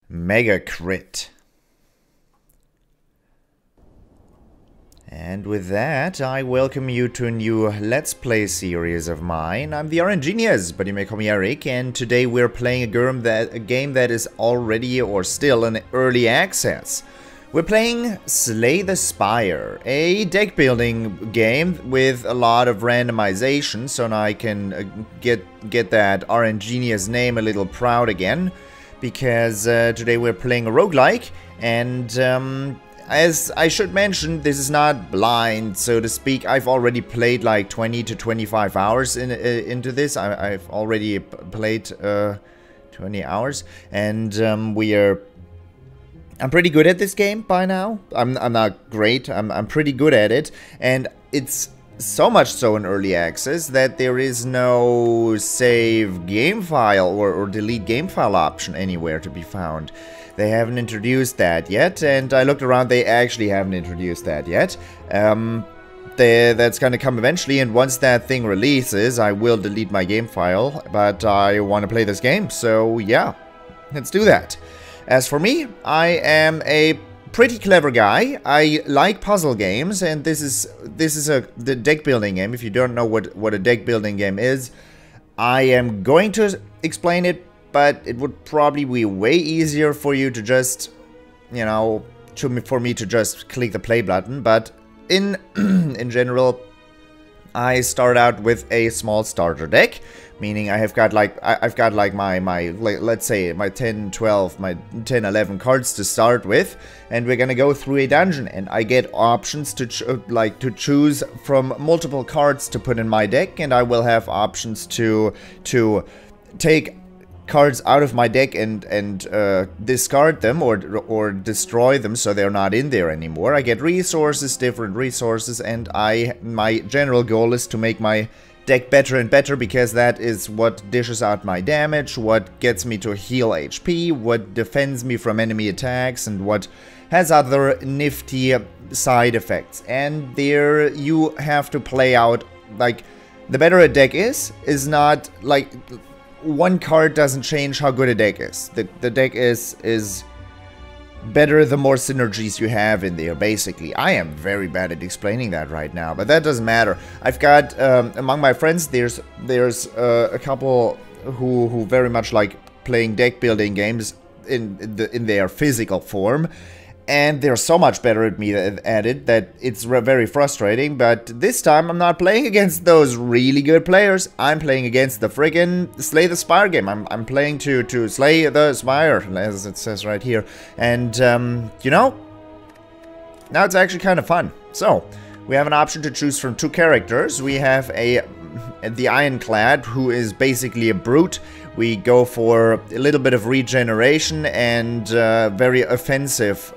Mega crit. And with that, I welcome you to a new Let's Play series of mine. I'm the RNGenius, but you may call me Eric, and today we're playing a game that is already or still in early access. We're playing Slay the Spire, a deck building game with a lot of randomization, so now I can get that RNGenius name a little proud again, because today we're playing a roguelike, and as I should mention, this is not blind, so to speak. I've already played like 20 to 25 hours into this. I've already played 20 hours, and I'm pretty good at this game by now. I'm not great. I'm pretty good at it, and it's so much so in early access that there is no save game file or delete game file option anywhere to be found. They haven't introduced that yet, and I looked around, they actually haven't introduced that yet. That's gonna come eventually, and once that thing releases, I will delete my game file, but I want to play this game, so yeah, let's do that. As for me, I am a pretty clever guy. I like puzzle games, and this is the deck building game. If you don't know what a deck building game is, I am going to explain it, but it would probably be way easier for you to just, you know, for me to just click the play button. But in general, I start out with a small starter deck, meaning I've got like my let's say my 10, 12, my 10, 11 cards to start with, and we're gonna go through a dungeon, and I get options to choose from multiple cards to put in my deck, and I will have options to take cards out of my deck and discard them or destroy them so they're not in there anymore. I get resources, different resources, and my general goal is to make my deck better and better, because that is what dishes out my damage, what gets me to heal HP, what defends me from enemy attacks, and what has other nifty side effects. And there you have to play out, like, the better a deck is not like one card doesn't change how good a deck is. The deck is better the more synergies you have in there, basically. I am very bad at explaining that right now, but that doesn't matter. I've got, among my friends, there's a couple who very much like playing deck building games in their physical form, and they're so much better at me at it that it's very frustrating. But this time I'm not playing against those really good players. I'm playing against the friggin' Slay the Spire game. I'm playing to slay the Spire, as it says right here. And, you know, now it's actually kind of fun. So, we have an option to choose from two characters. We have the Ironclad, who is basically a brute. We go for a little bit of regeneration and very offensive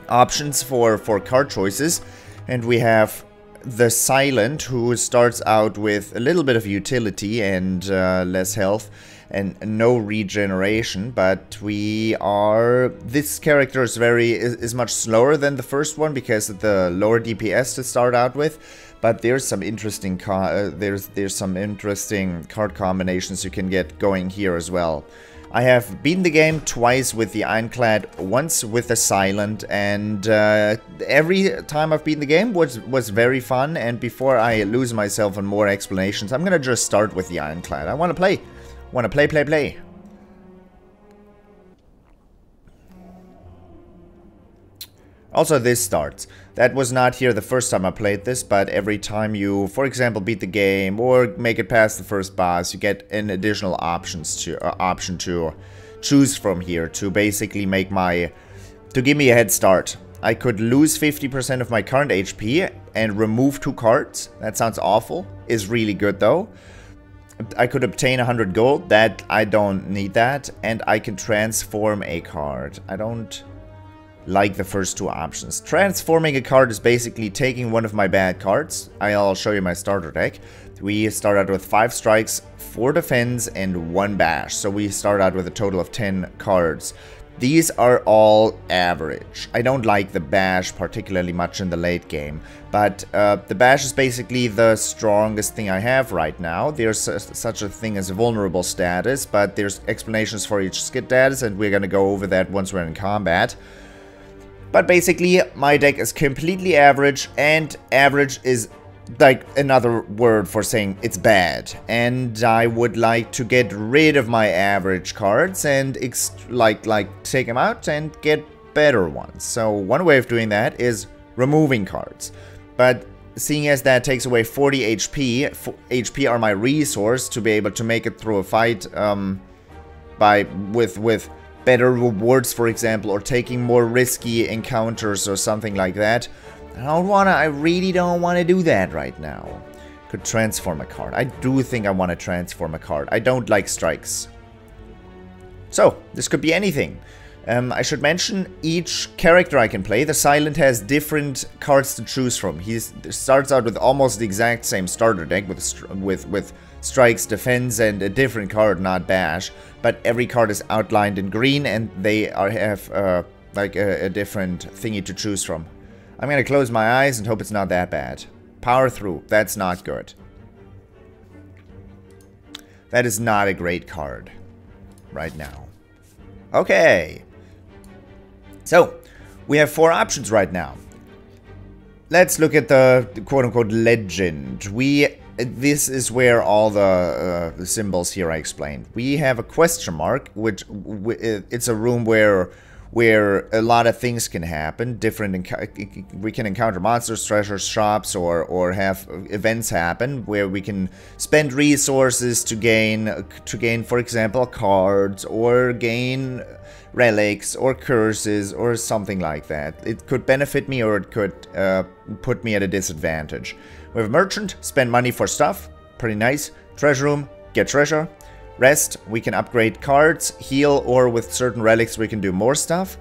options for card choices. And we have the Silent, who starts out with a little bit of utility and less health and no regeneration, but this character is much slower than the first one because of the lower DPS to start out with. But there's some interesting there's some interesting card combinations you can get going here as well. I have beaten the game twice with the Ironclad, once with the Silent, and every time I've beaten the game was very fun. And before I lose myself on more explanations, I'm gonna just start with the Ironclad. I want to play. Play. Also, this starts. That was not here the first time I played this, but every time you, for example, beat the game or make it past the first boss, you get an additional option to choose from here to basically give me a head start. I could lose 50% of my current HP and remove 2 cards. That sounds awful. Is really good though. I could obtain 100 gold. That I don't need that, and I can transform a card. I don't like the first 2 options. Transforming a card is basically taking one of my bad cards. I'll show you my starter deck. We start out with 5 strikes, 4 defense, and 1 bash. So we start out with a total of 10 cards. These are all average. I don't like the bash particularly much in the late game, but the bash is basically the strongest thing I have right now. There's such a thing as a vulnerable status, but there's explanations for each status, and we're gonna go over that once we're in combat. But basically, my deck is completely average, and average is like another word for saying it's bad, and I would like to get rid of my average cards and take them out and get better ones. So one way of doing that is removing cards, but seeing as that takes away 40 HP, HP are my resource to be able to make it through a fight with better rewards, for example, or taking more risky encounters or something like that. I really don't want to do that right now. Could transform a card. I do think I want to transform a card. I don't like strikes. So, this could be anything. I should mention each character I can play. The Silent has different cards to choose from. He starts out with almost the exact same starter deck with strikes, defense, and a different card, not bash. But every card is outlined in green, and they have a different thingy to choose from. I'm gonna close my eyes and hope it's not that bad. Power through. That's not good. That is not a great card right now. Okay. So, we have 4 options right now. Let's look at the quote-unquote legend. This is where all the symbols here I explained. We have a question mark, which it's a room where a lot of things can happen. We can encounter monsters, treasures, shops, or have events happen where we can spend resources to gain, for example, cards, or gain relics, or curses, or something like that. It could benefit me, or it could put me at a disadvantage. We have a merchant, spend money for stuff, pretty nice. Treasure room, get treasure. Rest, we can upgrade cards, heal, or with certain relics we can do more stuff.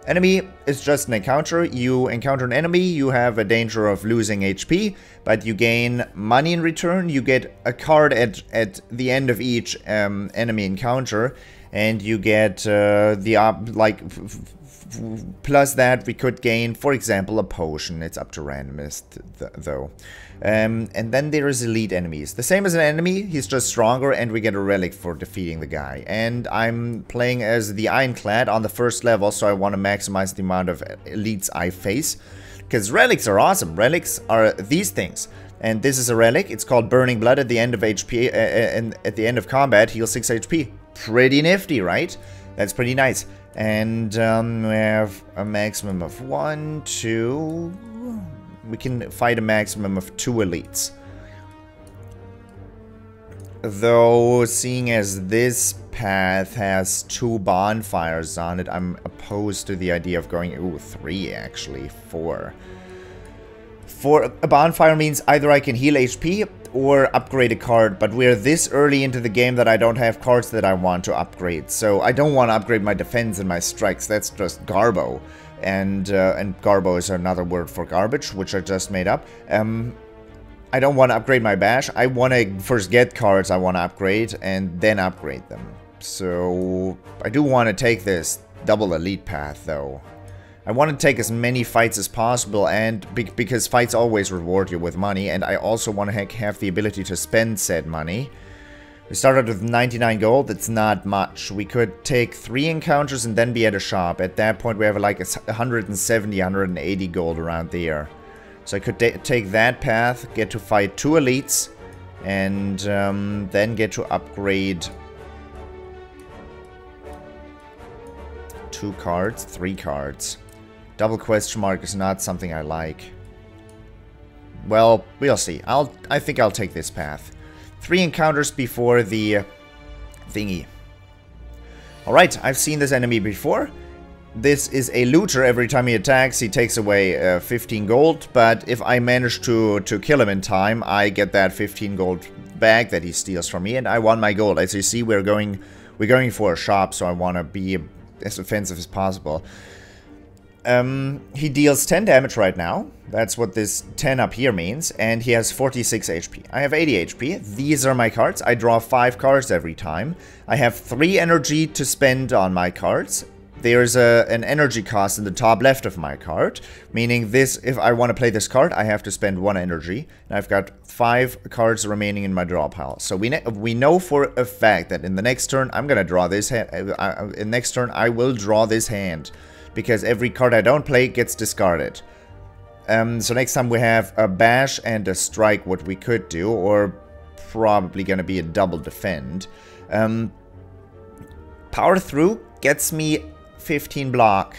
Enemy is just an encounter. You encounter an enemy, you have a danger of losing HP, but you gain money in return. You get a card at the end of each enemy encounter, and you get plus that we could gain, for example, a potion. It's up to randomist though. And then there is elite enemies. The same as an enemy, he's just stronger, and we get a relic for defeating the guy. And I'm playing as the Ironclad on the first level, so I want to maximize the amount of elites I face. Because relics are awesome. Relics are these things. And this is a relic. It's called Burning Blood at the end of HP, and at the end of combat, heals 6 HP. Pretty nifty, right? That's pretty nice. And we have a maximum of 1, 2... We can fight a maximum of 2 elites. Though, seeing as this path has 2 bonfires on it, I'm opposed to the idea of going... Ooh, 3 actually. 4. For a bonfire means either I can heal HP or upgrade a card, but we're this early into the game that I don't have cards that I want to upgrade. So I don't want to upgrade my defense and my strikes. That's just garbo. And garbo is another word for garbage, which I just made up. I don't want to upgrade my bash. I want to first get cards I want to upgrade and then upgrade them. So I do want to take this double elite path though. I want to take as many fights as possible, and because fights always reward you with money, and I also want to have the ability to spend said money. We started with 99 gold, that's not much. We could take 3 encounters and then be at a shop. At that point we have like 170, 180 gold around there. So I could take that path, get to fight 2 elites, and then get to upgrade 2 cards, 3 cards. Double question mark is not something I like. Well, we'll see. I think I'll take this path. 3 encounters before the thingy. Alright, I've seen this enemy before. This is a looter. Every time he attacks, he takes away 15 gold. But if I manage to kill him in time, I get that 15 gold back that he steals from me, and I won my gold. As you see, we're going for a shop, so I want to be as offensive as possible. He deals 10 damage right now. That's what this 10 up here means. And he has 46 HP. I have 80 HP. These are my cards. I draw 5 cards every time. I have 3 energy to spend on my cards. there's an energy cost in the top left of my card, meaning this, if I want to play this card, I have to spend 1 energy, and I've got 5 cards remaining in my draw pile. So we know for a fact that in the next turn, I'm going to draw this hand. In next turn, I will draw this hand, because every card I don't play gets discarded. So next time we have a bash and a strike, what we could do, or probably going to be a double defend. Power through gets me 15 block,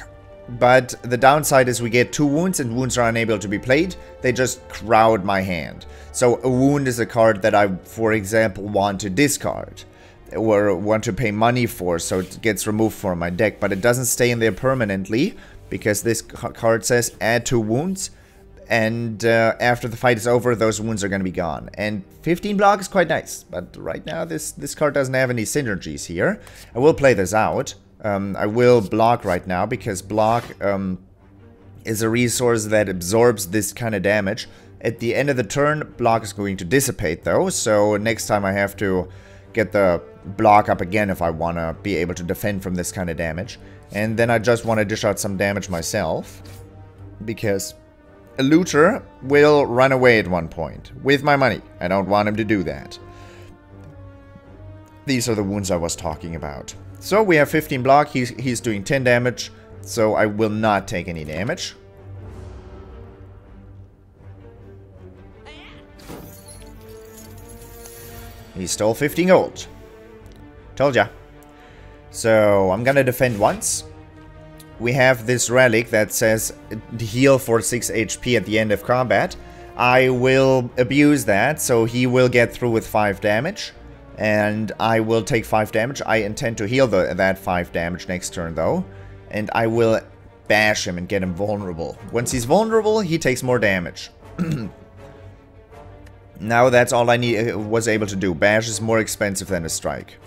but the downside is we get 2 wounds, and wounds are unable to be played. They just crowd my hand. So a wound is a card that I, for example, want to discard or want to pay money for, so it gets removed from my deck, but it doesn't stay in there permanently because this card says add 2 wounds, and after the fight is over, those wounds are going to be gone. And 15 block is quite nice, but right now this card doesn't have any synergies here. I will play this out. I will block right now, because block is a resource that absorbs this kind of damage. At the end of the turn, block is going to dissipate though, so next time I have to get the block up again if I want to be able to defend from this kind of damage. And then I just want to dish out some damage myself, because a looter will run away at one point with my money. I don't want him to do that. These are the wounds I was talking about. So we have 15 block, he's doing 10 damage, so I will not take any damage. He stole 15 gold. Told ya. So I'm gonna defend once. We have this relic that says heal for 6 HP at the end of combat. I will abuse that, so he will get through with 5 damage. And I will take 5 damage. I intend to heal that 5 damage next turn though. And I will bash him and get him vulnerable. Once he's vulnerable, he takes more damage. Now that's all I was able to do. Bash is more expensive than a strike.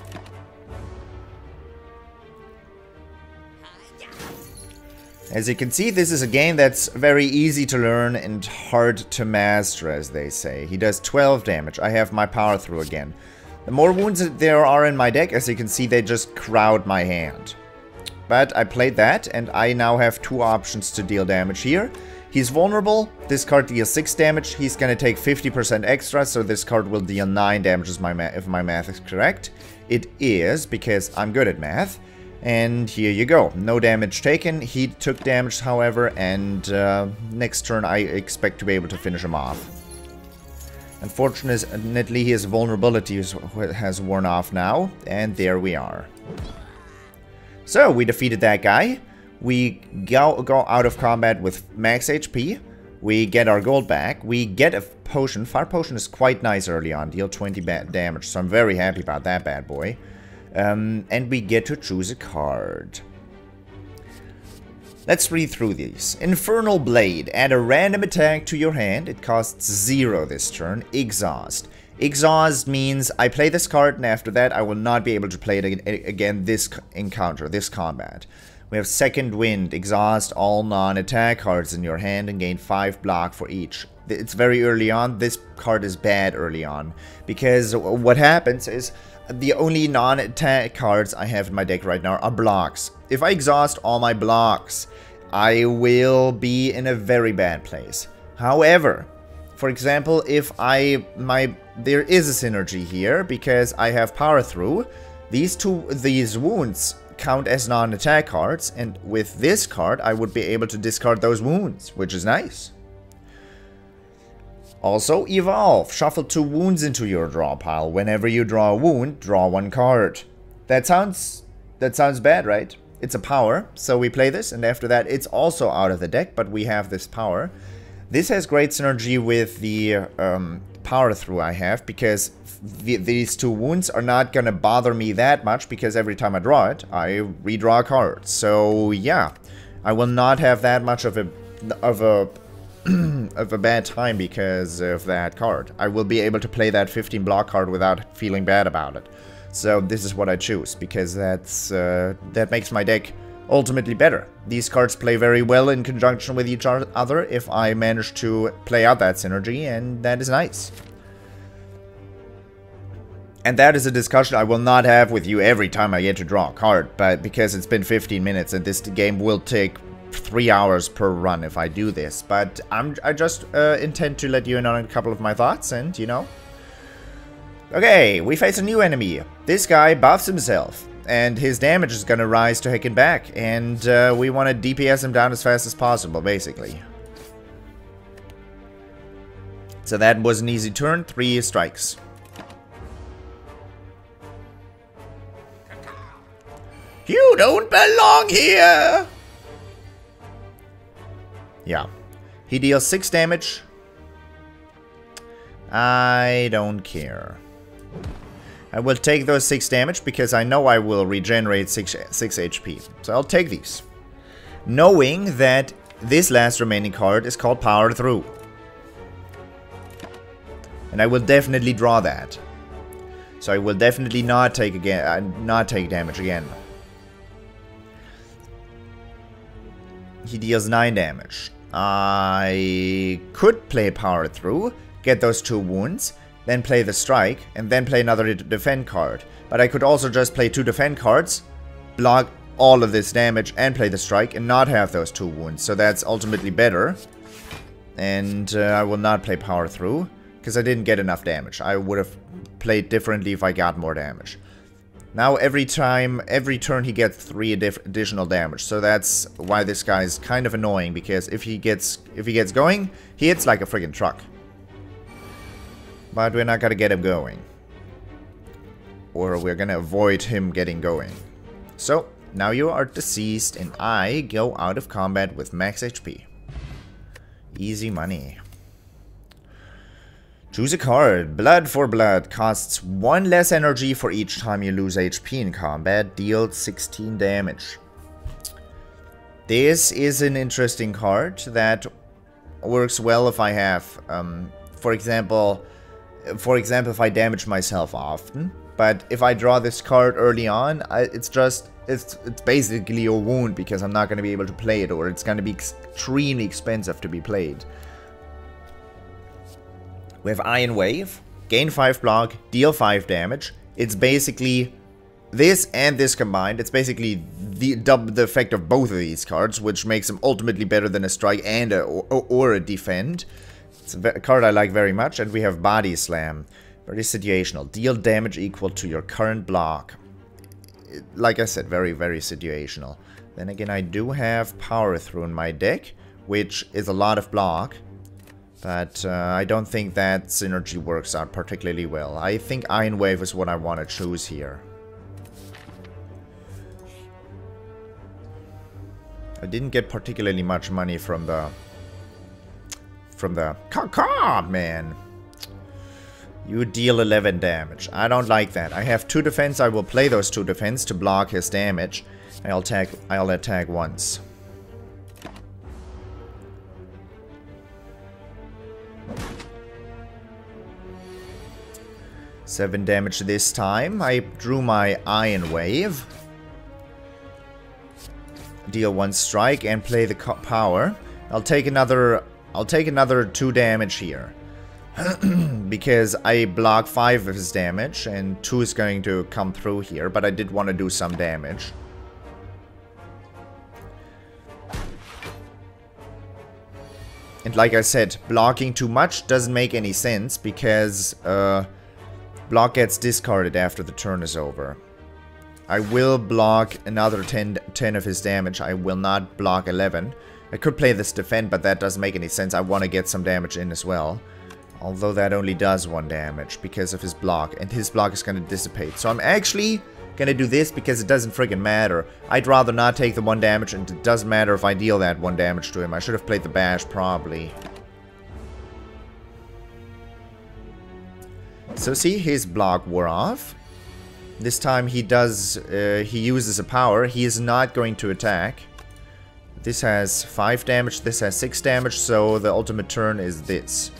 As you can see, this is a game that's very easy to learn and hard to master, as they say. He does 12 damage. I have my power through again. The more wounds that there are in my deck, as you can see, they just crowd my hand. But I played that, and I now have 2 options to deal damage here. He's vulnerable. This card deals 6 damage. He's going to take 50% extra, so this card will deal 9 damage if my math is correct. It is, because I'm good at math. And here you go. No damage taken. He took damage, however, and next turn I expect to be able to finish him off. Unfortunately, his vulnerability has worn off now, and there we are. So, we defeated that guy. We go out of combat with max HP. We get our gold back. We get a potion. Fire potion is quite nice early on. Deal 20 damage, so I'm very happy about that bad boy. And we get to choose a card. Let's read through these. Infernal Blade. Add a random attack to your hand. It costs 0 this turn. Exhaust. Exhaust means I play this card, and after that I will not be able to play it again this encounter, this combat. We have Second Wind. Exhaust all non-attack cards in your hand and gain 5 block for each. It's very early on. This card is bad early on, because what happens is the only non-attack cards I have in my deck right now are blocks. If I exhaust all my blocks, I will be in a very bad place. However, for example, if there is a synergy here because I have power through, these wounds count as non-attack cards, and with this card I would be able to discard those wounds, which is nice. Also, Evolve. Shuffle 2 wounds into your draw pile. Whenever you draw a wound, draw 1 card. That sounds bad, right? It's a power, so we play this, and after that it's also out of the deck, but we have this power. This has great synergy with the power through I have, because these 2 wounds are not gonna bother me that much, because every time I draw it, I redraw a card. So yeah, I will not have that much of a bad time because of that card. I will be able to play that 15 block card without feeling bad about it. So this is what I choose, because that makes my deck ultimately better. These cards play very well in conjunction with each other if I manage to play out that synergy, and that is nice. And that is a discussion I will not have with you every time I get to draw a card, but because it's been 15 minutes and this game will take 3 hours per run if I do this. But I just intend to let you in on a couple of my thoughts and, you know. Okay, we face a new enemy. This guy buffs himself, and his damage is gonna rise to heck and back, and we want to DPS him down as fast as possible, basically. So that was an easy turn, 3 strikes. You don't belong here! Yeah. He deals 6 damage. I don't care. I will take those 6 damage because I know I will regenerate 6 HP. So I'll take these. Knowing that this last remaining card is called Power Through. And I will definitely draw that. So I will definitely not take damage again. He deals 9 damage. I could play Power Through, get those 2 wounds, then play the strike, and then play another defend card. But I could also just play 2 defend cards, block all of this damage, and play the strike, and not have those 2 wounds. So that's ultimately better. And I will not play Power Through, because I didn't get enough damage. I would have played differently if I got more damage. Now every turn he gets 3 additional damage. So that's why this guy is kind of annoying, because if he gets going, he hits like a friggin' truck. But we're not gonna get him going. Or we're gonna avoid him getting going. So, now you are deceased and I go out of combat with max HP. Easy money. Choose a card. Blood for Blood costs 1 less energy for each time you lose HP in combat. Deals 16 damage. This is an interesting card that works well if I have, for example, if I damage myself often. But if I draw this card early on, it's basically a wound because I'm not going to be able to play it, or it's going to be extremely expensive to be played. We have Iron Wave, gain 5 block, deal 5 damage. It's basically this and this combined. It's basically the effect of both of these cards, which makes them ultimately better than a strike and or a defend. It's a card I like very much. And we have Body Slam, very situational. Deal damage equal to your current block. Like I said, very, very situational. Then again, I do have Power Through in my deck, which is a lot of block. But I don't think that synergy works out particularly well. I think Iron Wave is what I want to choose here. I didn't get particularly much money from the Caw-caw, man. You deal 11 damage. I don't like that. I have 2 defense. I will play those 2 defense to block his damage. I'll attack once. Seven damage this time. I drew my Iron Wave. Deal 1 strike and play the power. I'll take another 2 damage here. Because I block 5 of his damage and 2 is going to come through here, but I did want to do some damage. And like I said, blocking too much doesn't make any sense because block gets discarded after the turn is over. I will block another 10 of his damage. I will not block 11. I could play this defend, but that doesn't make any sense. I want to get some damage in as well. Although that only does 1 damage because of his block. And his block is going to dissipate. So I'm actually going to do this because it doesn't friggin' matter. I'd rather not take the 1 damage, and it doesn't matter if I deal that 1 damage to him. I should have played the bash probably. So see, his block wore off. This time he uses a power. He is not going to attack. This has 5 damage, this has 6 damage, so the ultimate turn is this.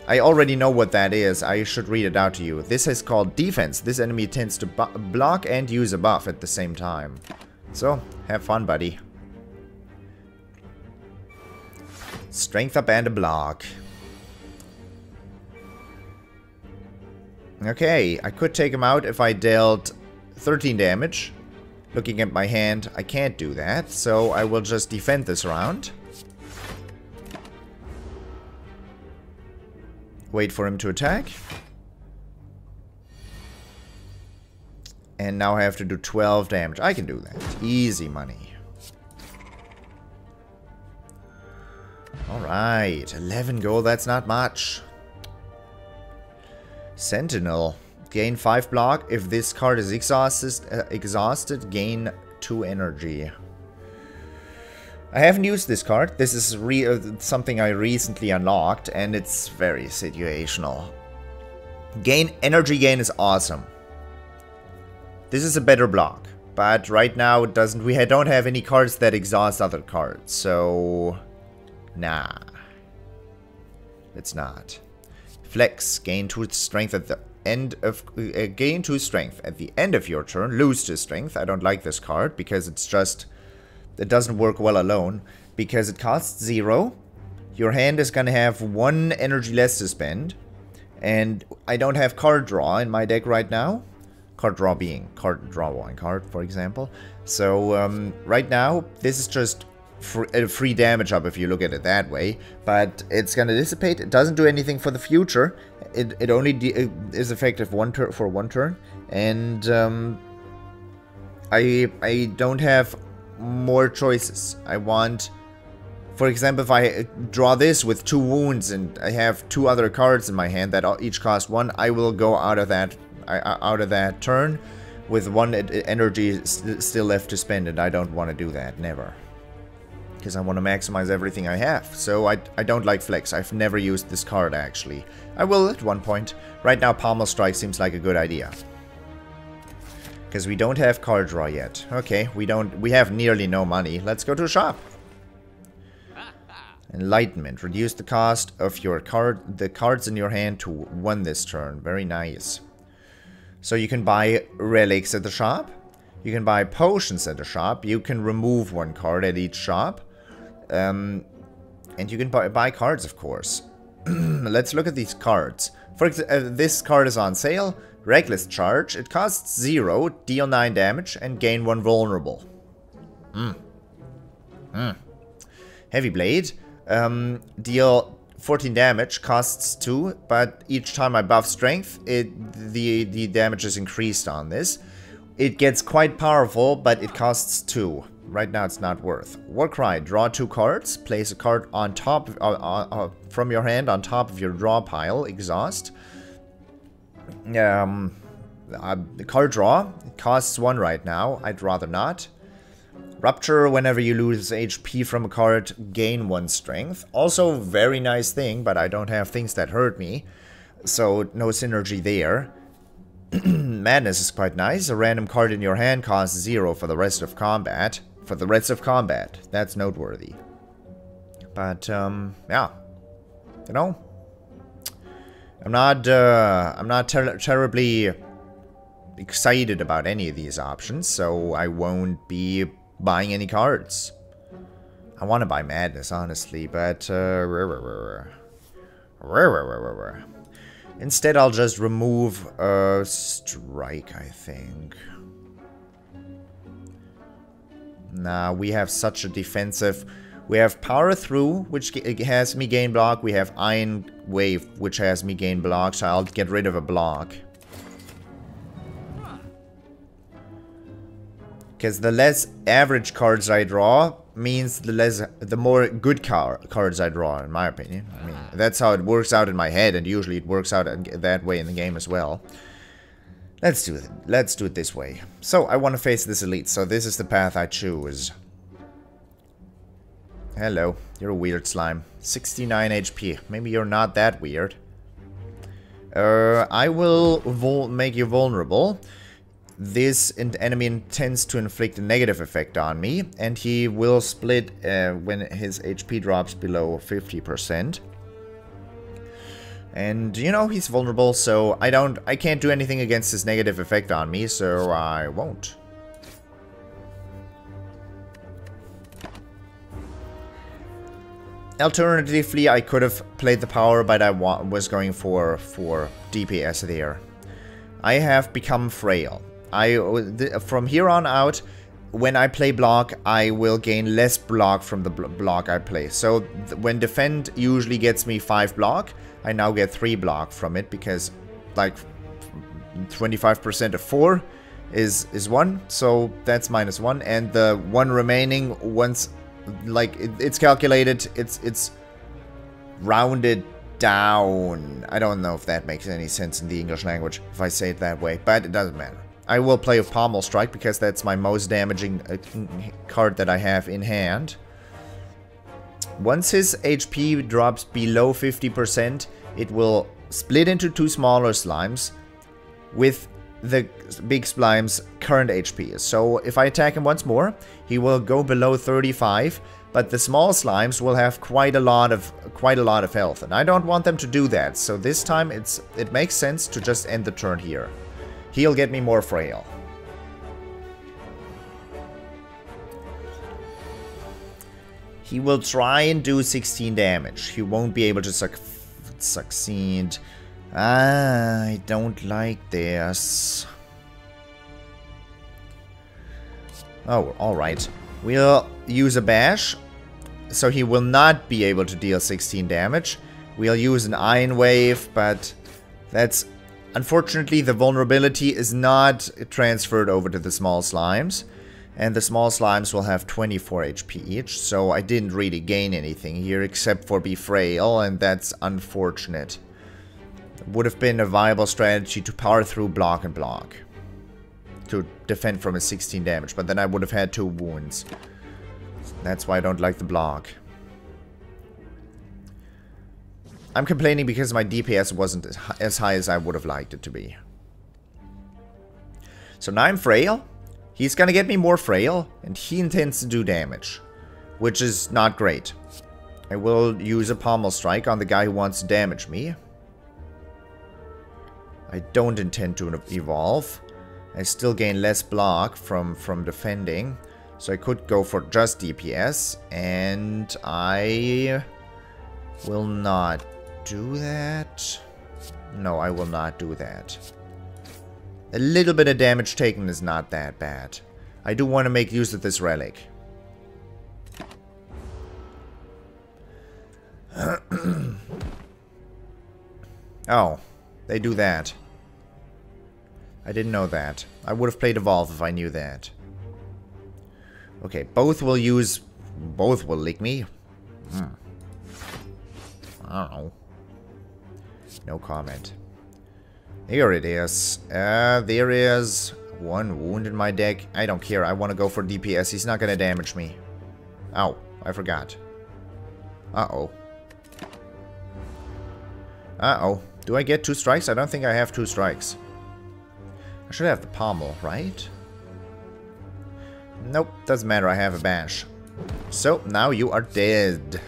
I already know what that is. I should read it out to you. This is called defense. This enemy tends to block and use a buff at the same time. So, have fun, buddy. Strength up and a block. Okay, I could take him out if I dealt 13 damage. Looking at my hand, I can't do that, so I will just defend this round. Wait for him to attack. And now I have to do 12 damage. I can do that. Easy money. Alright, 11 gold, that's not much. Sentinel. Gain 5 block. If this card is exhausted, gain 2 energy. I haven't used this card. This is something I recently unlocked, and it's very situational. Energy gain is awesome. This is a better block, but right now it doesn't. We don't have any cards that exhaust other cards, so nah, it's not. Flex. Gain 2 strength at the end of gain 2 strength at the end of your turn. Lose 2 strength. I don't like this card because it's just. It doesn't work well alone, because it costs 0. Your hand is gonna have 1 energy less to spend, and I don't have card draw in my deck right now. Card draw being draw 1 card, for example. So right now, this is just a free damage up if you look at it that way, but it's gonna dissipate. It doesn't do anything for the future. It only is effective for 1 turn, and I don't have more choices. I want, for example, if I draw this with 2 wounds and I have 2 other cards in my hand that each cost 1, I will go out of that turn with 1 energy still left to spend, and I don't want to do that, never, because I want to maximize everything I have. So I don't like Flex. I've never used this card actually. I will at one point. Right now Pommel Strike seems like a good idea, because we don't have card draw yet. Okay, we have nearly no money. Let's go to a shop. Enlightenment. Reduce the cost of the cards in your hand to 1 this turn. Very nice. So you can buy relics at the shop. You can buy potions at the shop. You can remove 1 card at each shop. And you can buy cards, of course. Let's look at these cards. For example, this card is on sale. Reckless Charge. It costs 0, deal 9 damage, and gain 1 vulnerable. Heavy Blade. Deal 14 damage, costs 2, but each time I buff strength, the damage is increased on this. It gets quite powerful, but it costs 2. Right now it's not worth. Warcry. Draw 2 cards. Place a card on top from your hand on top of your draw pile. Exhaust. The card draw. It costs 1 right now. I'd rather not. Rupture. Whenever you lose HP from a card, gain 1 strength. Also very nice thing, but I don't have things that hurt me, so no synergy there. Madness is quite nice. A random card in your hand costs 0 for the rest of combat. That's noteworthy. But yeah, you know, I'm not terribly excited about any of these options, so I won't be buying any cards. I want to buy Madness, honestly, but instead I'll just remove Strike, I think. Nah, we have such a defensive. We have Power Through, which has me gain block. We have Iron Wave, which has me gain block, so I'll get rid of a block. Because the less average cards I draw means the more good cards I draw, in my opinion. I mean, that's how it works out in my head, and usually it works out that way in the game as well. Let's do it. Let's do it this way. So I want to face this elite, so this is the path I choose. Hello, you're a weird slime. 69 HP. Maybe you're not that weird. I will make you vulnerable. This enemy intends to inflict a negative effect on me, and he will split when his HP drops below 50%. And, you know, he's vulnerable, so I can't do anything against his negative effect on me, so I won't. Alternatively, I could have played the power, but I was going for DPS there. I have become frail. From here on out, when I play block, I will gain less block from the block I play. So when defend usually gets me 5 block, I now get 3 block from it, because like 25% of 4 is 1, so that's -1, and the 1 remaining, once like it's calculated, it's rounded down. I don't know if that makes any sense in the English language if I say it that way, but it doesn't matter. I will play with Pommel Strike because that's my most damaging card that I have in hand. Once his HP drops below 50%, it will split into 2 smaller slimes with the big slime's current HP. So if I attack him once more, he will go below 35, but the small slimes will have quite a lot of health, and I don't want them to do that. So this time it makes sense to just end the turn here. He'll get me more frail. He will try and do 16 damage. He won't be able to succeed. I don't like this. Oh, alright. We'll use a bash, so he will not be able to deal 16 damage. We'll use an Iron Wave, but that's... Unfortunately, the vulnerability is not transferred over to the small slimes. And the small slimes will have 24 HP each, so I didn't really gain anything here except for be frail, and that's unfortunate. It would have been a viable strategy to power through block and block to defend from a 16 damage, but then I would have had 2 wounds. That's why I don't like the block. I'm complaining because my DPS wasn't as high as I would have liked it to be. So now I'm frail. He's gonna get me more frail, and he intends to do damage, which is not great. I will use a Pommel Strike on the guy who wants to damage me. I don't intend to evolve. I still gain less block from defending, so I could go for just DPS, and I will not do that. No, I will not do that. A little bit of damage taken is not that bad. I do want to make use of this relic. Oh, they do that. I didn't know that. I would have played Evolve if I knew that. Okay, both will lick me. I don't know. No comment. Here it is. There is 1 wound in my deck. I don't care. I want to go for DPS. He's not going to damage me. Ow. I forgot. Uh-oh. Uh-oh. Do I get 2 strikes? I don't think I have 2 strikes. I should have the pommel, right? Nope. Doesn't matter. I have a bash. So, now you are dead.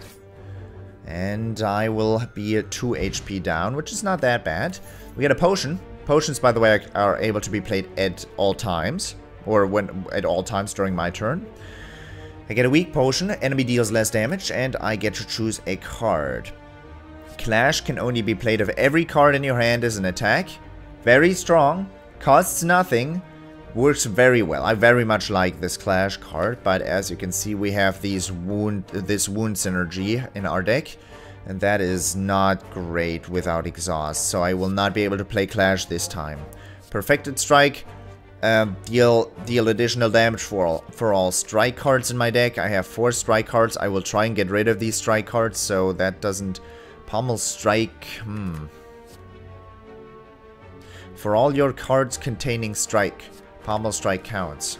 And I will be at 2 HP down, which is not that bad. We get a potion. Potions, by the way, are able to be played at all times. Or at all times during my turn. I get a weak potion. Enemy deals less damage. And I get to choose a card. Clash can only be played if every card in your hand is an attack. Very strong. Costs nothing. Works very well. I very much like this Clash card, but as you can see, we have this wound synergy in our deck, and that is not great without exhaust, so I will not be able to play Clash this time. Perfected Strike, deal additional damage for all strike cards in my deck. I have 4 strike cards. I will try and get rid of these strike cards, so that doesn't... Pommel Strike, For all your cards containing strike, Pommel Strike counts.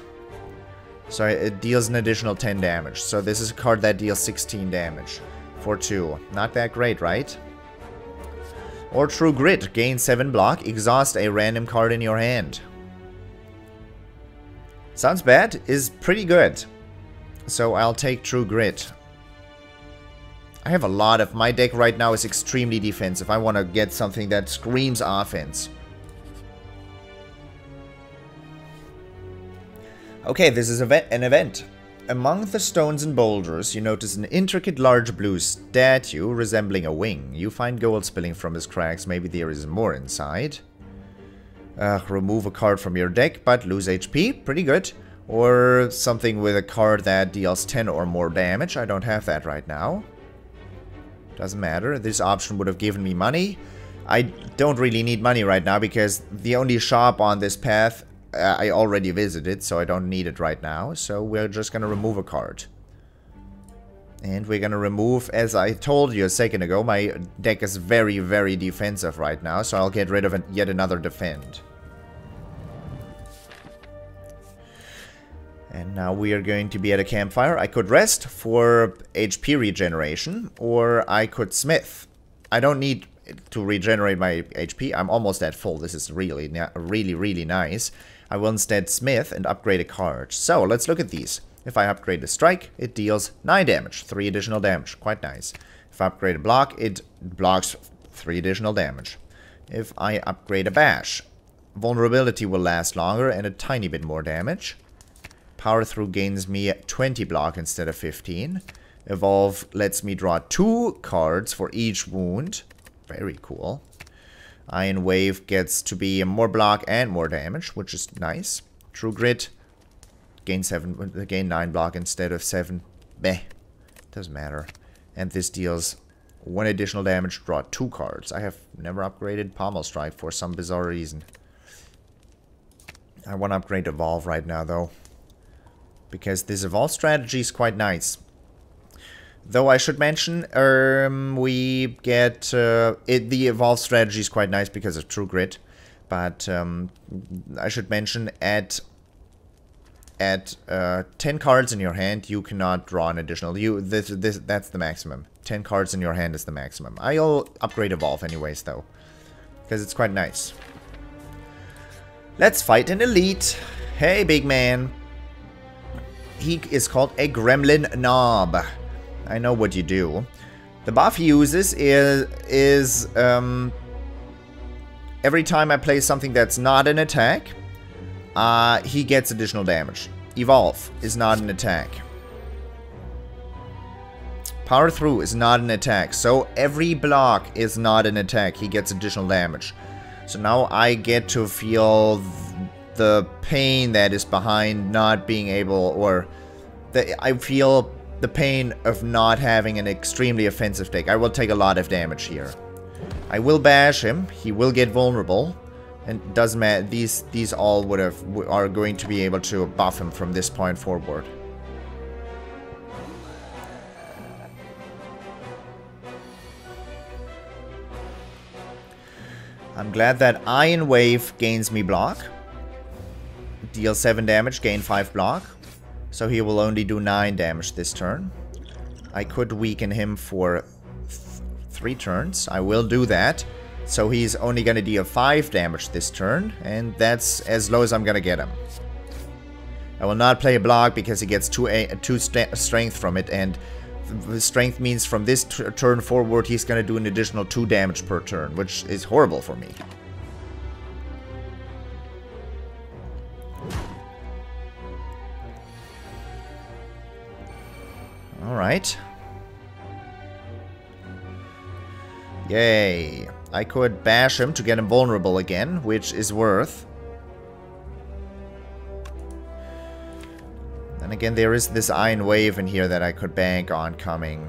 So it deals an additional 10 damage. So this is a card that deals 16 damage for 2. Not that great, right? Or True Grit. Gain 7 block. Exhaust a random card in your hand. Sounds bad. Is pretty good. So I'll take True Grit. I have a lot of... My deck right now is extremely defensive. I want to get something that screams offense. Okay, this is an event. Among the stones and boulders, you notice an intricate large blue statue resembling a wing. You find gold spilling from its cracks. Maybe there is more inside. remove a card from your deck, but lose HP. Pretty good. Or something with a card that deals 10 or more damage. I don't have that right now. Doesn't matter. This option would have given me money. I don't really need money right now because the only shop on this path I already visited, so I don't need it right now. So we're just gonna remove a card. And we're gonna remove, as I told you a second ago, my deck is very, very defensive right now, so I'll get rid of yet another defend. And now we are going to be at a campfire. I could rest for HP regeneration, or I could smith. I don't need to regenerate my HP. I'm almost at full. This is really, really nice. I will instead smith and upgrade a card. So let's look at these. If I upgrade a strike, it deals 9 damage, 3 additional damage. Quite nice. If I upgrade a block, it blocks 3 additional damage. If I upgrade a bash, vulnerability will last longer and a tiny bit more damage. Power through gains me 20 block instead of 15. Evolve lets me draw 2 cards for each wound. Very cool. Iron Wave gets to be more block and more damage, which is nice. True Grit gain 9 block instead of 7. Meh. Doesn't matter. And this deals 1 additional damage, draw 2 cards. I have never upgraded Pommel Strike for some bizarre reason. I want to upgrade Evolve right now though, because this Evolve strategy is quite nice. Though I should mention, we get the Evolve strategy is quite nice because of True Grit, but I should mention at 10 cards in your hand, you cannot draw an additional. That's the maximum. 10 cards in your hand is the maximum. I'll upgrade Evolve anyways though, because it's quite nice. Let's fight an elite. Hey, big man. He is called a Gremlin Knob. I know what you do. The buff he uses is every time I play something that's not an attack, he gets additional damage. Evolve is not an attack. Power Through is not an attack. So every block is not an attack. He gets additional damage. So now I get to feel the pain that is behind not being able, or I feel the pain of not having an extremely offensive deck. I will take a lot of damage here. I will bash him. He will get vulnerable. And doesn't matter. These all are going to be able to buff him from this point forward. I'm glad that Iron Wave gains me block. Deal 7 damage, gain 5 block. So he will only do 9 damage this turn. I could weaken him for 3 turns. I will do that. So he's only going to deal 5 damage this turn. And that's as low as I'm going to get him. I will not play a block because he gets 2 strength from it. And strength means from this turn forward he's going to do an additional 2 damage per turn. Which is horrible for me. Alright. Yay. I could bash him to get him vulnerable again, which is worth. And again, there is this Iron Wave in here that I could bank on coming.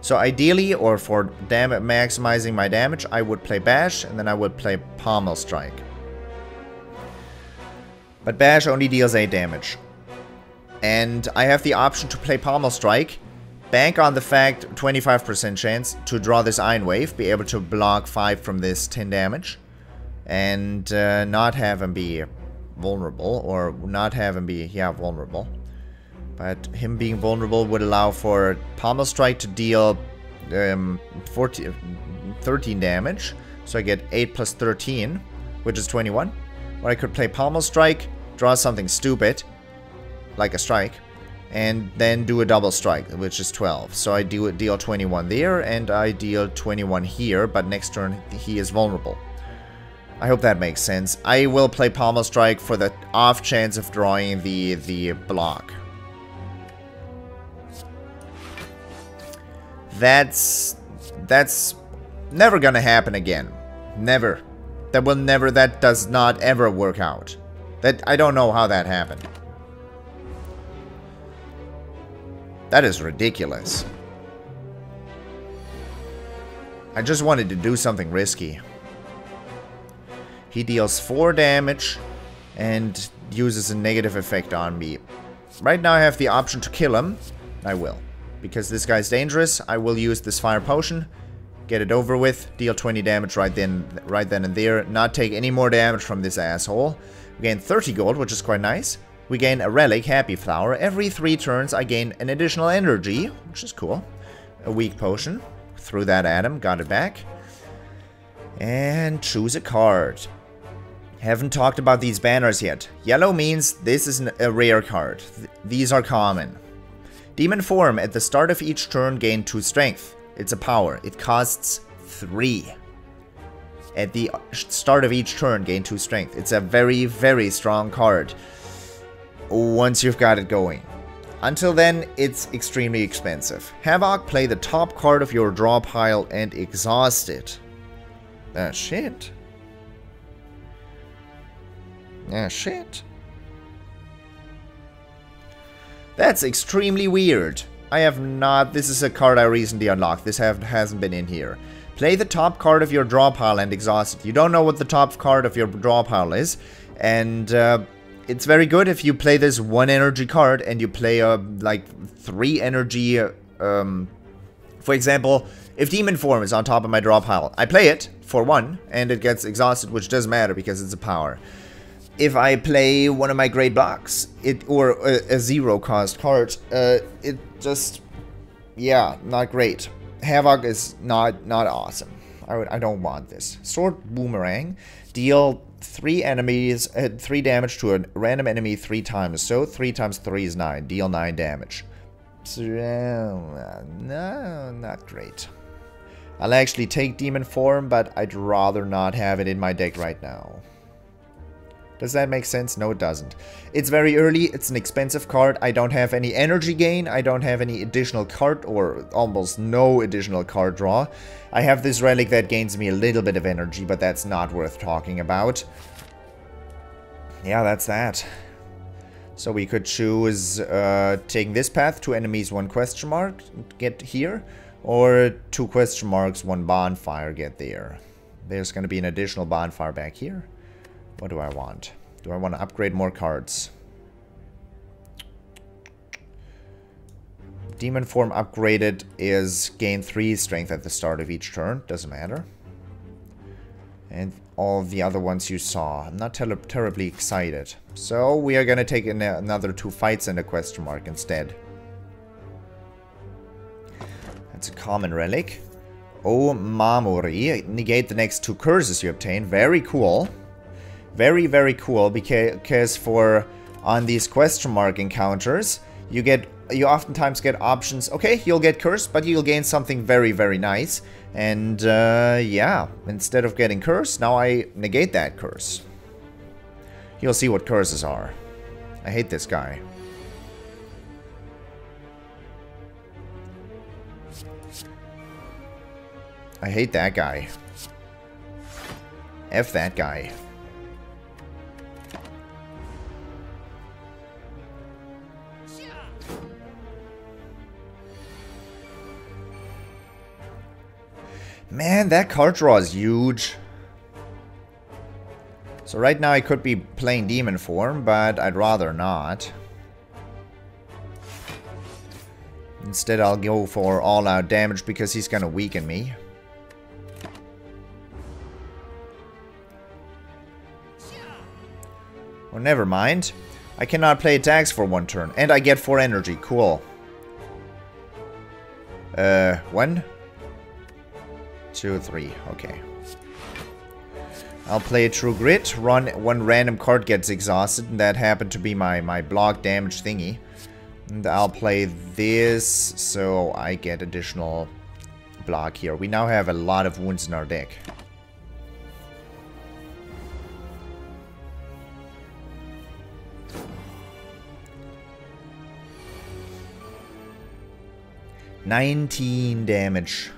So ideally, or for maximizing my damage, I would play Bash, and then I would play Pommel Strike. But Bash only deals 8 damage. And I have the option to play Pommel Strike, bank on the fact 25% chance to draw this Iron Wave, be able to block 5 from this 10 damage, and not have him be vulnerable, or not have him be, yeah, vulnerable. But him being vulnerable would allow for Pommel Strike to deal 13 damage, so I get 8 plus 13, which is 21. Or I could play Pommel Strike, draw something stupid, like a strike, and then do a double strike, which is 12. So I deal 21 there, and I deal 21 here, but next turn he is vulnerable. I hope that makes sense. I will play Pommel Strike for the off chance of drawing the block. That's never gonna happen again. Never. That does not ever work out. I don't know how that happened. That is ridiculous. I just wanted to do something risky. He deals 4 damage and uses a negative effect on me. Right now I have the option to kill him. I will. Because this guy's dangerous, I will use this fire potion. Get it over with. Deal 20 damage right then and there. Not take any more damage from this asshole. We gain 30 gold, which is quite nice. We gain a relic, Happy Flower. Every 3 turns I gain an additional energy, which is cool. A weak potion. Threw that at him, got it back. And choose a card. Haven't talked about these banners yet. Yellow means this is a rare card. These are common. Demon Form, at the start of each turn, gain 2 strength. It's a power. It costs 3. At the start of each turn, gain 2 strength. It's a very, very strong card. Once you've got it going. Until then, it's extremely expensive. Havoc, play the top card of your draw pile and exhaust it. Ah, shit. Ah, shit. That's extremely weird. I have not... This is a card I recently unlocked. This hasn't been in here. Play the top card of your draw pile and exhaust it. You don't know what the top card of your draw pile is. And it's very good if you play this 1 energy card and you play like 3 energy... for example, if Demon Form is on top of my draw pile, I play it for 1 and it gets exhausted, which doesn't matter because it's a power. If I play one of my great blocks, or a 0 cost card, it just, yeah, not great. Havoc is not awesome. I don't want this. Sword Boomerang, deal 3 enemies, 3 damage to a random enemy 3 times. So 3 times 3 is 9. Deal 9 damage. So, no, not great. I'll actually take Demon Form, but I'd rather not have it in my deck right now. Does that make sense? No, it doesn't. It's very early. It's an expensive card. I don't have any energy gain. I don't have any additional card, or almost no additional card draw. I have this relic that gains me a little bit of energy, but that's not worth talking about. Yeah, that's that. So we could choose taking this path, 2 enemies, 1 question mark, get here. Or 2 question marks, 1 bonfire, get there. There's going to be an additional bonfire back here. What do I want? Do I want to upgrade more cards? Demon Form upgraded is gain 3 strength at the start of each turn. Doesn't matter. And all the other ones you saw. I'm not terribly excited. So we are going to take another 2 fights and a question mark instead. That's a common relic. Oh, Mamori. Negate the next 2 curses you obtain. Very cool. Very, very cool, because for on these question mark encounters, you oftentimes get options. Okay, you'll get cursed, but you'll gain something very, very nice. And yeah, instead of getting cursed, now I negate that curse. You'll see what curses are. I hate this guy. I hate that guy. F that guy. Man, that card draw is huge. So right now I could be playing Demon Form, but I'd rather not. Instead I'll go for all-out damage because he's gonna weaken me. Well, never mind. I cannot play attacks for 1 turn, and I get 4 energy. Cool. 1, 2, 3. Okay. I'll play True Grit. Run 1 random card gets exhausted, and that happened to be my block damage thingy. And I'll play this, so I get additional block here. We now have a lot of wounds in our deck. $19 damage.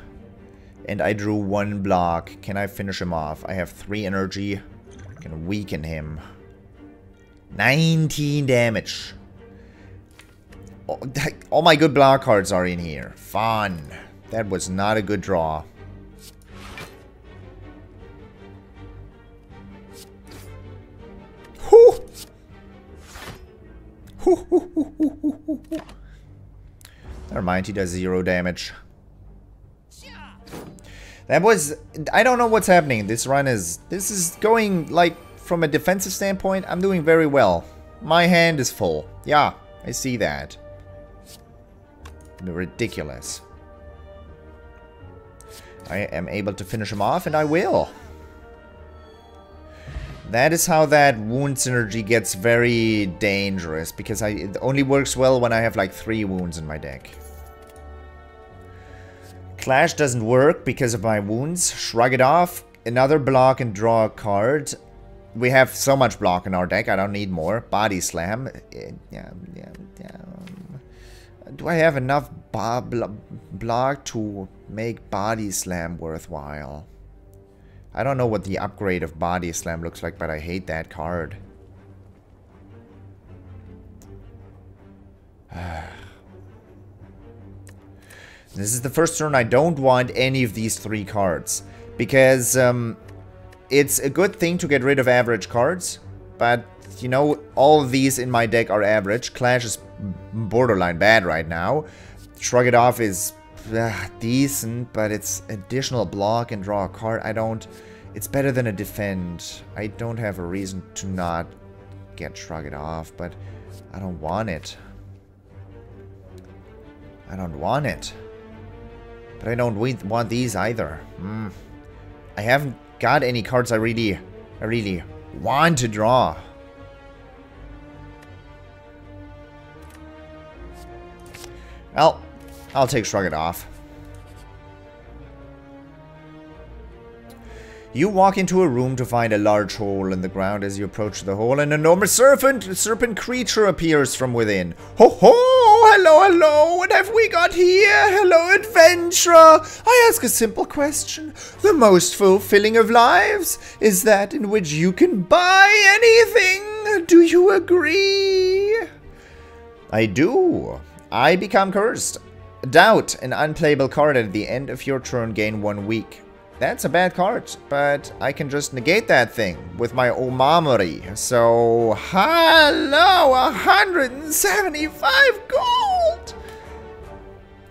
And I drew 1 block. Can I finish him off? I have 3 energy. I can weaken him. 19 damage. All my good block cards are in here. Fun. That was not a good draw. Whew. Never mind, he does 0 damage. That was... I don't know what's happening. This run is... This is going, like, from a defensive standpoint, I'm doing very well. My hand is full. Yeah, I see that. Ridiculous. I am able to finish him off, and I will. That is how that wound synergy gets very dangerous, because it only works well when I have like 3 wounds in my deck. Clash doesn't work because of my wounds. Shrug it off, another block and draw a card. We have so much block in our deck, I don't need more. Body Slam. Do I have enough block to make Body Slam worthwhile? I don't know what the upgrade of Body Slam looks like, but I hate that card. This is the first turn I don't want any of these 3 cards. Because it's a good thing to get rid of average cards. But, you know, all of these in my deck are average. Clash is borderline bad right now. Shrug it off is... decent, but it's additional block and draw a card. It's better than a defend. I don't have a reason to not get Shrug it off, but I don't want it. I don't want it. But I don't want these either. I haven't got any cards I really want to draw. Well, I'll take Shrug it off. You walk into a room to find a large hole in the ground. As you approach the hole, an enormous serpent creature appears from within. Ho ho! Hello, hello! What have we got here? Hello, adventurer! I ask a simple question. The most fulfilling of lives is that in which you can buy anything. Do you agree? I do. I become cursed. Doubt, an unplayable card at the end of your turn, gain 1 week. That's a bad card, but I can just negate that thing with my Omamori. So, hello, 175 gold!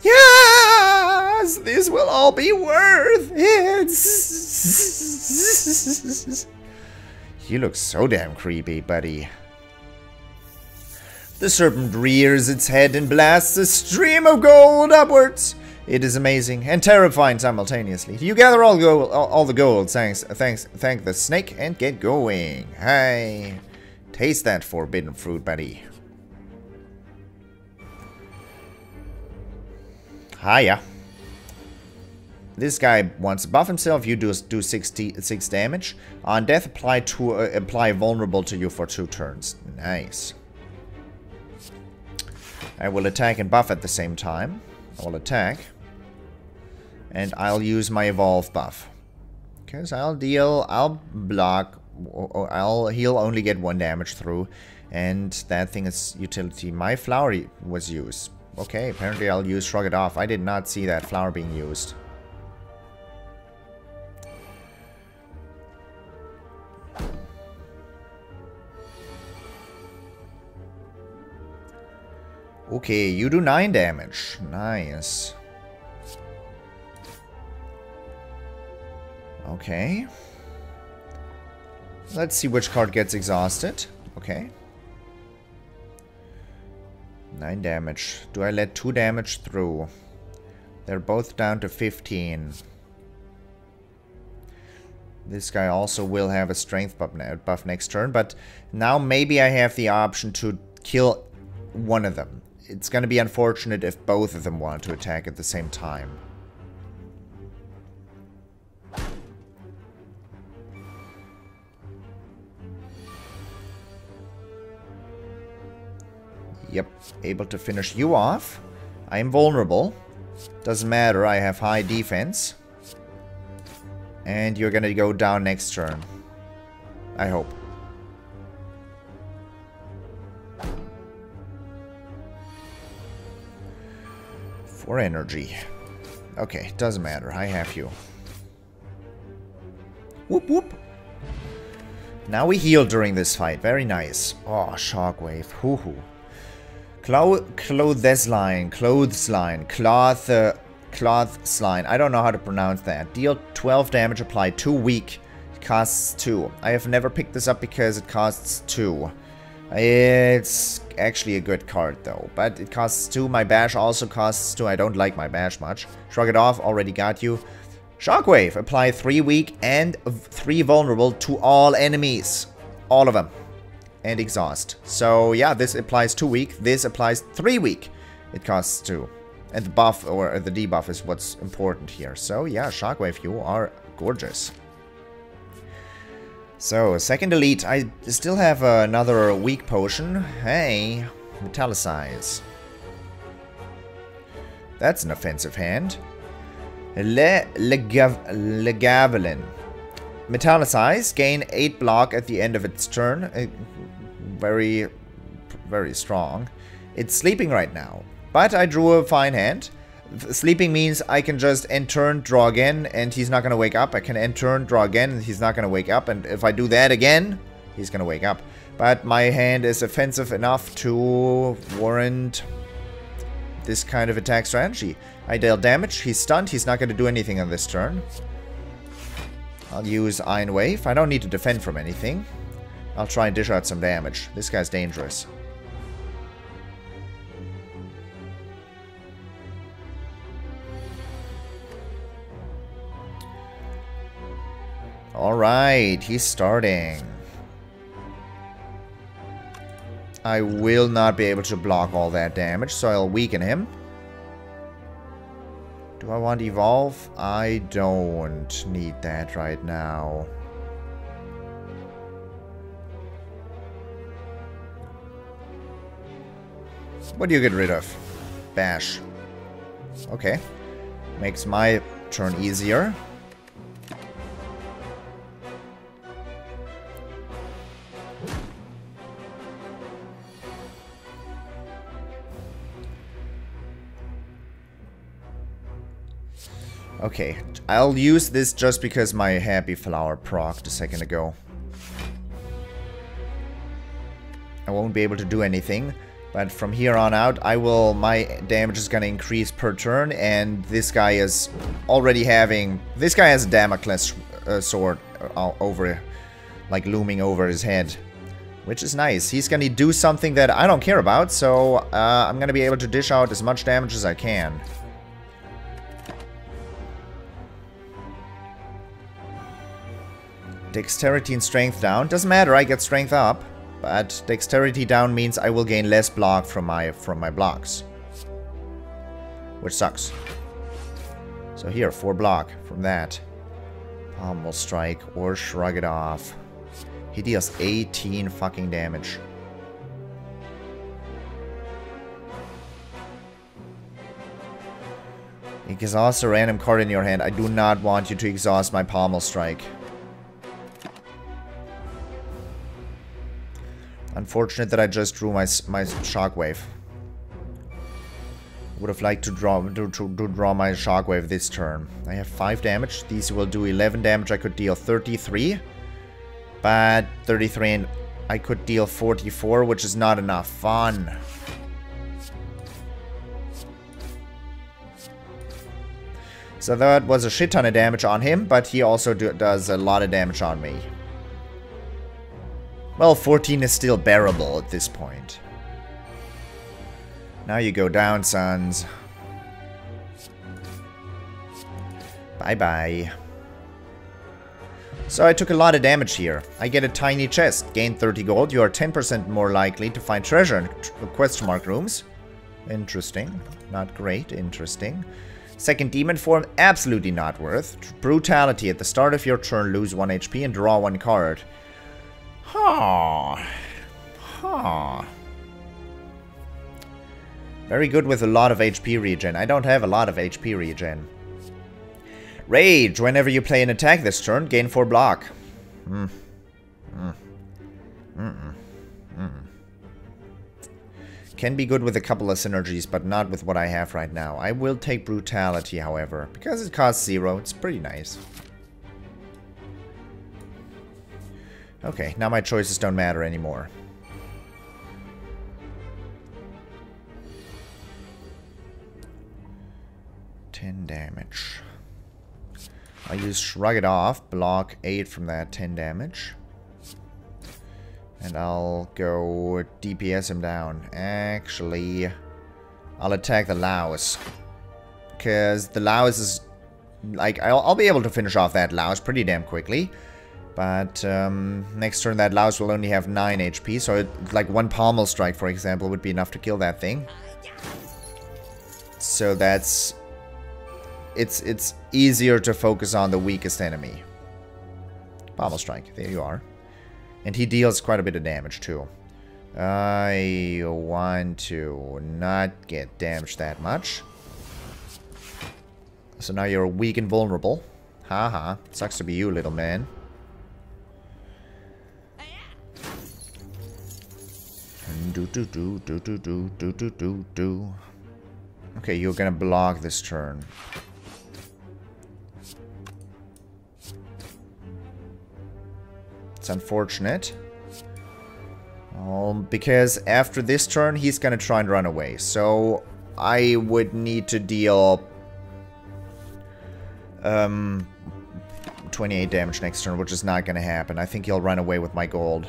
Yes, this will all be worth it. You look so damn creepy, buddy. The serpent rears its head and blasts a stream of gold upwards. It is amazing and terrifying simultaneously. You gather all the gold, thank the snake, and get going. Hey, taste that forbidden fruit, buddy. Hiya. This guy wants to buff himself. You do 6 damage. On death, apply vulnerable to you for 2 turns. Nice. I will attack and buff at the same time. I will attack. And I'll use my evolve buff. Because I'll block, he'll only get 1 damage through. And that thing is utility. My flower was used. Okay, apparently I'll use Shrug It Off. I did not see that flower being used. Okay, you do 9 damage. Nice. Okay. Let's see which card gets exhausted. Okay. 9 damage. Do I let 2 damage through? They're both down to 15. This guy also will have a strength buff next turn, but now maybe I have the option to kill one of them. It's going to be unfortunate if both of them want to attack at the same time. Yep, able to finish you off. I am vulnerable. Doesn't matter, I have high defense. And you're gonna go down next turn. I hope. For energy. Okay, doesn't matter. I have you. Whoop whoop. Now we heal during this fight. Very nice. Oh, shockwave. Hoo hoo. Clothesline. Clothesline. I don't know how to pronounce that. Deal 12 damage, apply 2 weak. It costs 2. I have never picked this up because it costs 2. It's actually a good card though. But it costs 2. My bash also costs 2. I don't like my bash much. Shrug it off. Already got you. Shockwave. Apply 3 weak and 3 vulnerable to all enemies. All of them. And exhaust. So yeah, this applies 2 weak. This applies 3 weak. It costs 2. And the buff or the debuff is what's important here. So yeah, Shockwave, you are gorgeous. So, second elite. I still have another weak potion. Hey, Metallicize. That's an offensive hand. Legavelin. Metallicize. Gain 8 block at the end of its turn. Very strong. It's sleeping right now. But I drew a fine hand. Sleeping means I can just end turn, draw again, and he's not going to wake up. I can end turn, draw again, and he's not going to wake up. And if I do that again, he's going to wake up. But my hand is offensive enough to warrant this kind of attack strategy. I deal damage, he's stunned, he's not going to do anything on this turn. I'll use Iron Wave. I don't need to defend from anything. I'll try and dish out some damage. This guy's dangerous. Alright, he's starting. I will not be able to block all that damage, so I'll weaken him. Do I want to evolve? I don't need that right now. What do you get rid of? Bash. Okay. Makes my turn easier. Okay, I'll use this just because my Happy Flower procced a second ago. I won't be able to do anything, but from here on out, my damage is gonna increase per turn, and this guy is already having... This guy has a Damocles sword over, like, looming over his head, which is nice. He's gonna do something that I don't care about, so I'm gonna be able to dish out as much damage as I can. Dexterity and strength down. Doesn't matter, I get strength up. But dexterity down means I will gain less block from my blocks. Which sucks. So here, 4 block from that. Pommel strike or shrug it off. He deals 18 fucking damage. Exhaust a random card in your hand. I do not want you to exhaust my pommel strike. Unfortunate that I just drew my shockwave. Would have liked to draw my shockwave this turn. I have 5 damage. These will do 11 damage. I could deal 33. But 33 and I could deal 44, which is not enough. Fun. So that was a shit ton of damage on him, but he also does a lot of damage on me. Well, 14 is still bearable at this point. Now you go down, sons. Bye-bye. So I took a lot of damage here. I get a tiny chest. Gain 30 gold. You are 10% more likely to find treasure in question mark rooms. Interesting. Not great. Interesting. Second demon form. Absolutely not worth. Brutality. At the start of your turn, lose 1 HP and draw 1 card. Very good with a lot of HP regen. I don't have a lot of HP regen. Rage. Whenever you play an attack this turn, gain 4 block. Can be good with a couple of synergies, but not with what I have right now. I will take Brutality, however, because it costs 0. It's pretty nice. Okay, now my choices don't matter anymore. Damage. I'll use Shrug It Off, block 8 from that 10 damage. And I'll go DPS him down. Actually, I'll attack the Laos. Because the Laos is... like, I'll be able to finish off that Laos pretty damn quickly. But next turn that Laos will only have 9 HP. So like one Pommel Strike, for example, would be enough to kill that thing. So that's... It's easier to focus on the weakest enemy. Pommel Strike, there you are. And he deals quite a bit of damage too. I want to not get damaged that much. So now you're weak and vulnerable. Haha, sucks to be you, little man. Okay, you're gonna block this turn. It's unfortunate. Because after this turn, he's gonna try and run away. So I would need to deal 28 damage next turn, which is not gonna happen. I think he'll run away with my gold.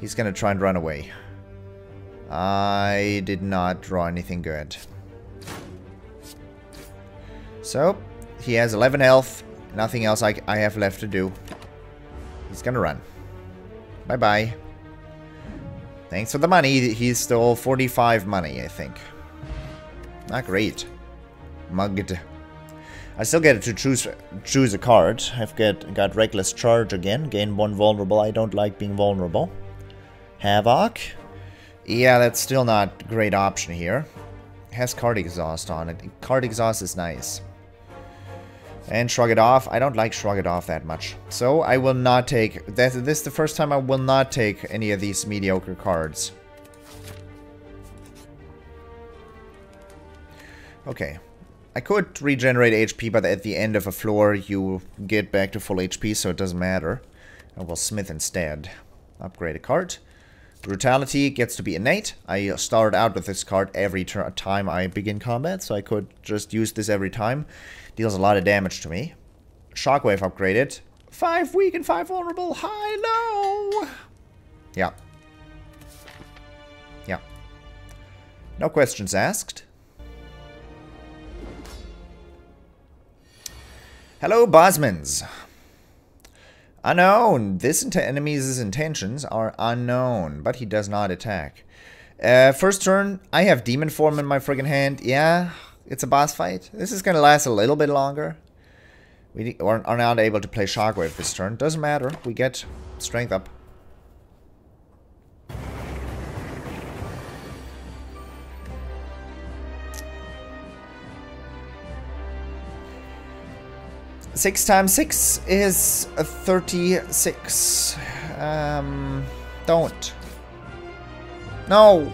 He's gonna try and run away. I did not draw anything good. So, he has 11 health. Nothing else I have left to do. He's gonna run. Bye-bye. Thanks for the money. He stole 45 money, I think. Not great. Mugged. I still get to choose a card. I've got Reckless Charge again. Gain 1 vulnerable. I don't like being vulnerable. Havoc. Yeah, that's still not a great option here. It has Card Exhaust on it. Card Exhaust is nice. And Shrug It Off. I don't like Shrug It Off that much. So I will not take... This is the first time I will not take any of these mediocre cards. Okay. I could regenerate HP, but at the end of a floor you get back to full HP, so it doesn't matter. I will Smith instead. Upgrade a card. Brutality gets to be innate. I start out with this card every time I begin combat, so I could just use this every time. Deals a lot of damage to me. Shockwave upgraded. 5 weak and 5 vulnerable. High-low. Yeah. Yeah. No questions asked. Hello, Bosmans. Unknown. This enemy's intentions are unknown, but he does not attack. First turn, I have Demon Form in my friggin' hand. Yeah, it's a boss fight. This is gonna last a little bit longer. We are not able to play Shockwave this turn. Doesn't matter. We get strength up. Six times 6 is 36. Don't. No.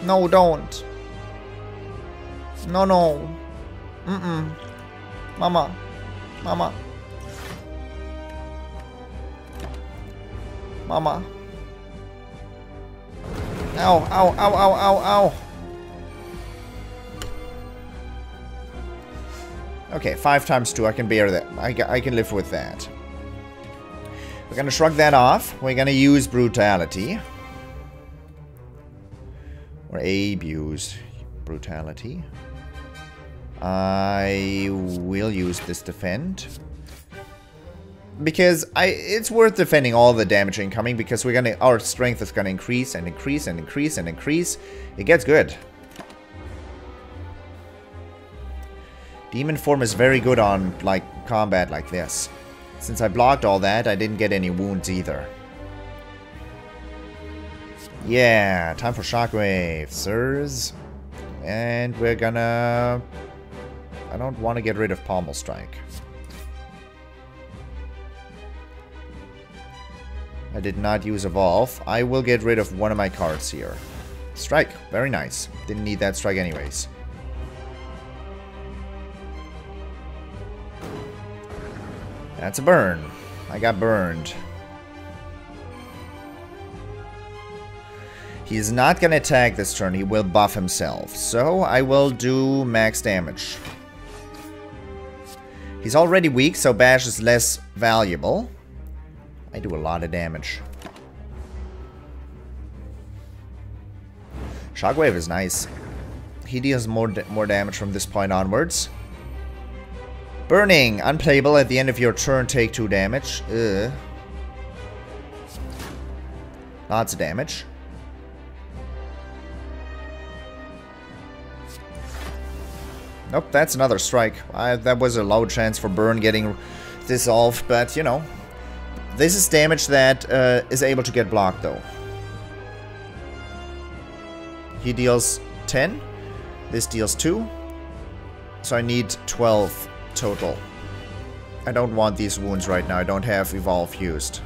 No, don't. No, no. Mm-mm. Mama. Mama. Mama. Ow, ow, ow, ow, ow, ow. Okay, 5 times 2, I can bear that. I can live with that. We're gonna shrug that off. We're gonna use Brutality. Or abuse Brutality. I will use this Defend. Because it's worth defending all the damage incoming, because our strength is gonna increase and increase and increase and increase. It gets good. Demon Form is very good on, like, combat like this. Since I blocked all that, I didn't get any wounds either. Yeah, time for Shockwave, sirs. And we're gonna... I don't want to get rid of Pommel Strike. I did not use Evolve. I will get rid of one of my cards here. Strike. Very nice. Didn't need that strike anyways. That's a burn. I got burned. He is not going to attack this turn. He will buff himself. So I will do max damage. He's already weak, so Bash is less valuable. I do a lot of damage. Shockwave is nice. He deals more damage from this point onwards. Burning. Unplayable. At the end of your turn, take 2 damage. Ugh. Lots of damage. Nope, that's another strike. That was a low chance for Burn getting dissolved, but you know. This is damage that is able to get blocked, though. He deals 10. This deals 2. So I need 12 total. I don't want these wounds right now. I don't have Evolve used.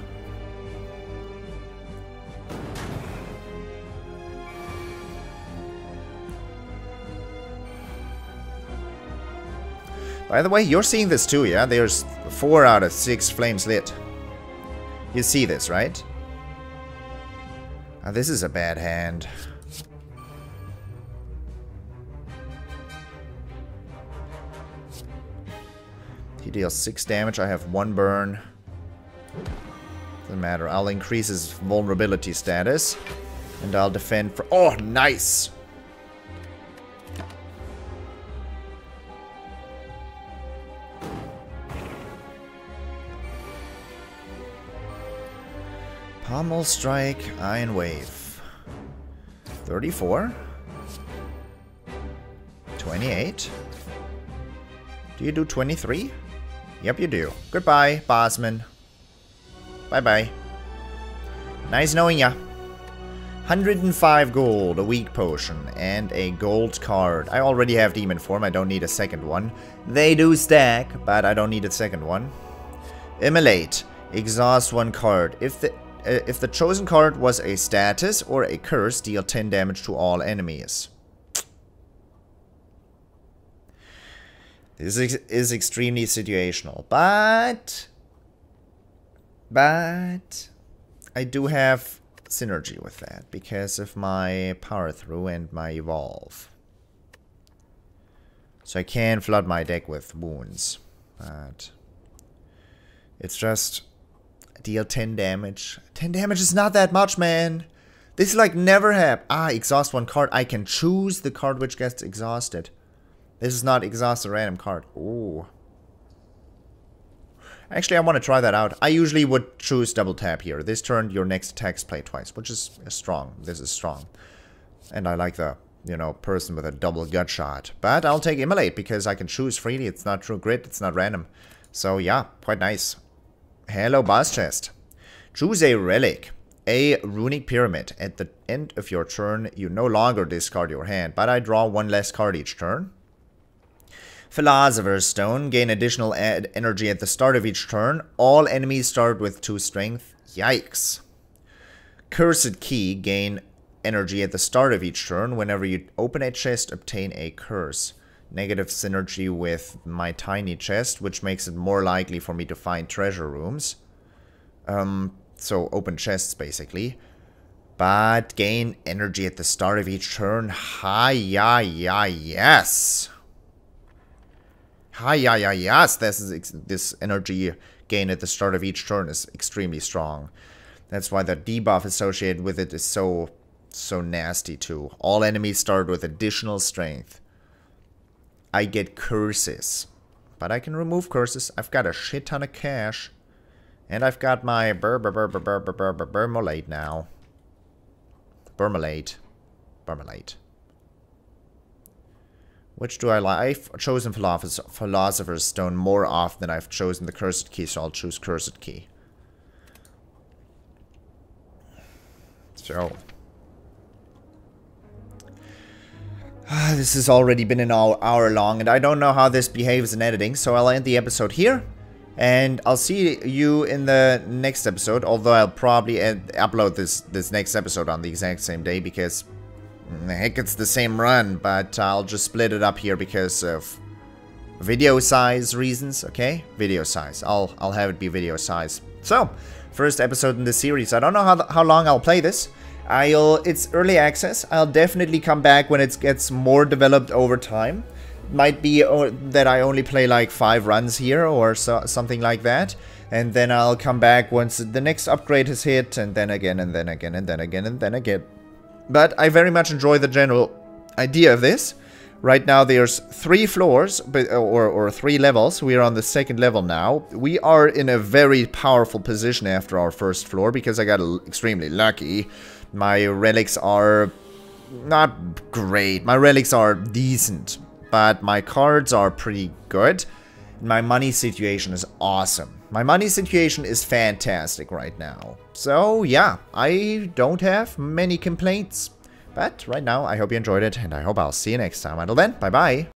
By the way, you're seeing this too, yeah? There's 4 out of 6 flames lit. You see this, right? This is a bad hand. He deals 6 damage. I have 1 burn. Doesn't matter. I'll increase his vulnerability status. And I'll defend for... Oh, nice! Pommel Strike, Iron Wave. 34. 28. Do you do 23? Yep, you do. Goodbye, Bossman. Bye-bye. Nice knowing ya. 105 gold, a weak potion, and a gold card. I already have Demon Form, I don't need a second one. They do stack, but I don't need a second one. Immolate. Exhaust 1 card. If the chosen card was a status or a curse, deal 10 damage to all enemies. This is extremely situational, but I do have synergy with that because of my Power Through and my Evolve. So I can flood my deck with wounds, but it's just deal 10 damage. 10 damage is not that much, man. This is like never have. Exhaust 1 card. I can choose the card which gets exhausted. This is not exhaust a random card. Ooh. Actually, I want to try that out. I usually would choose double tap here. This turn, your next attacks play twice, which is strong. This is strong. And I like the, you know, person with a double gut shot. But I'll take Immolate because I can choose freely. It's not true grit. It's not random. So yeah, quite nice. Hello, boss chest. Choose a relic. A runic pyramid. At the end of your turn, you no longer discard your hand, but I draw 1 less card each turn. Philosopher's Stone. Gain additional energy at the start of each turn. All enemies start with 2 strength. Yikes. Cursed Key. Gain energy at the start of each turn. Whenever you open a chest, obtain a curse. Negative synergy with my tiny chest, which makes it more likely for me to find treasure rooms. So open chests, basically. But gain energy at the start of each turn. Yes. Yes. This energy gain at the start of each turn is extremely strong. That's why the debuff associated with it is so nasty too. All enemies start with additional strength. I get curses. But I can remove curses. I've got a shit ton of cash. And I've got my Burmalate now. Burmalate. Which do I like? I've chosen Philosopher's Stone more often than I've chosen the Cursed Key, so I'll choose Cursed Key. So. This has already been an hour long, and I don't know how this behaves in editing, so I'll end the episode here. And I'll see you in the next episode, although I'll probably upload this next episode on the exact same day, because heck, it's the same run, but I'll just split it up here because of video size reasons, okay? Video size. I'll have it be video size. So, first episode in the series. I don't know how long I'll play this. It's early access. I'll definitely come back when it gets more developed over time. Might be that I only play like 5 runs here or something like that. And then I'll come back once the next upgrade has hit, and then again, and then again, and then again, and then again. But I very much enjoy the general idea of this. Right now there's 3 floors, or 3 levels. We are on the 2nd level now. We are in a very powerful position after our 1st floor because I got extremely lucky. My relics are not great. My relics are decent, but my cards are pretty good. My money situation is awesome. My money situation is fantastic right now. So yeah, I don't have many complaints. But right now, I hope you enjoyed it, and I hope I'll see you next time. Until then, bye-bye.